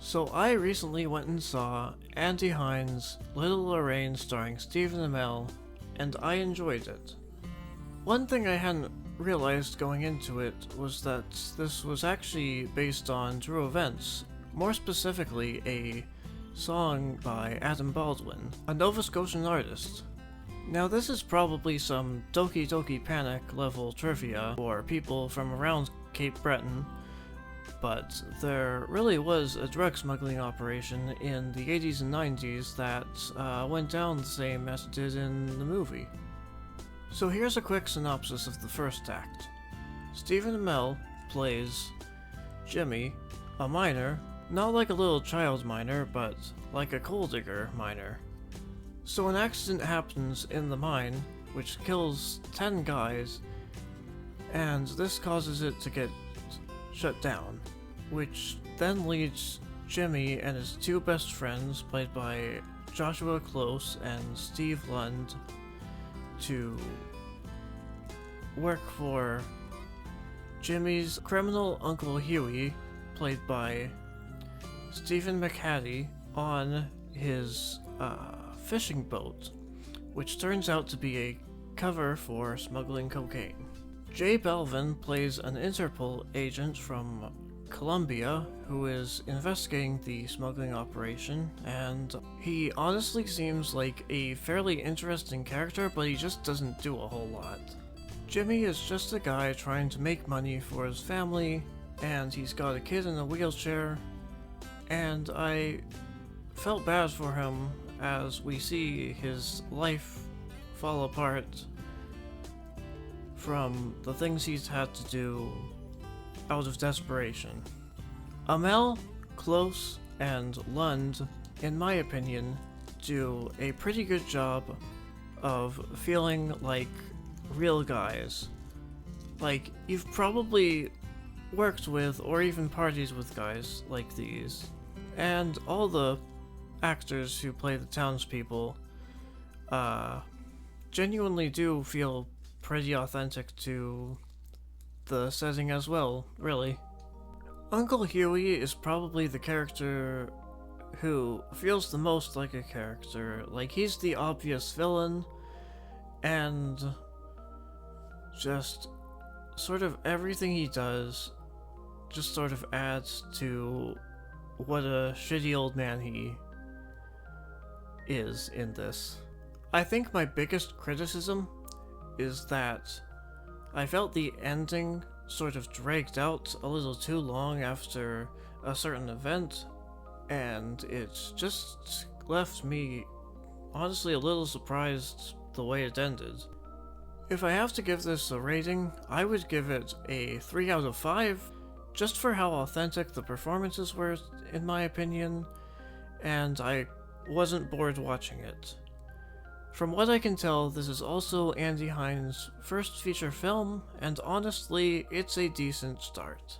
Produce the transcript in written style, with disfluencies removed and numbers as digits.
So I recently went and saw Andy Hines' Little Lorraine starring Stephen Amell, and I enjoyed it. One thing I hadn't realized going into it was that this was actually based on true events, more specifically a song by Adam Baldwin, a Nova Scotian artist. Now this is probably some Doki Doki Panic level trivia for people from around Cape Breton, but there really was a drug smuggling operation in the 80s and 90s that went down the same as it did in the movie. So here's a quick synopsis of the first act. Stephen Amell plays Jimmy, a miner, not like a little child miner, but like a coal digger miner. So an accident happens in the mine, which kills 10 guys, and this causes it to get shut down, which then leads Jimmy and his two best friends, played by Joshua Close and Steve Lund, to work for Jimmy's criminal Uncle Huey, played by Stephen McHattie, on his fishing boat, which turns out to be a cover for smuggling cocaine. Jay Belvin plays an Interpol agent from Colombia who is investigating the smuggling operation, and he honestly seems like a fairly interesting character, but he just doesn't do a whole lot. Jimmy is just a guy trying to make money for his family, and he's got a kid in a wheelchair, and I felt bad for him as we see his life fall apart from the things he's had to do out of desperation. Amell, Close, and Lund, in my opinion, do a pretty good job of feeling like real guys. Like, you've probably worked with or even partied with guys like these, and all the actors who play the townspeople genuinely do feel pretty authentic to the setting as well, really. Uncle Huey is probably the character who feels the most like a character. Like, he's the obvious villain, and just sort of everything he does just sort of adds to what a shitty old man he is in this. I think my biggest criticism is that I felt the ending sort of dragged out a little too long after a certain event, and it just left me honestly a little surprised the way it ended. If I have to give this a rating, I would give it a 3 out of 5, just for how authentic the performances were, in my opinion, and I wasn't bored watching it. From what I can tell, this is also Andy Hines' first feature film, and honestly, it's a decent start.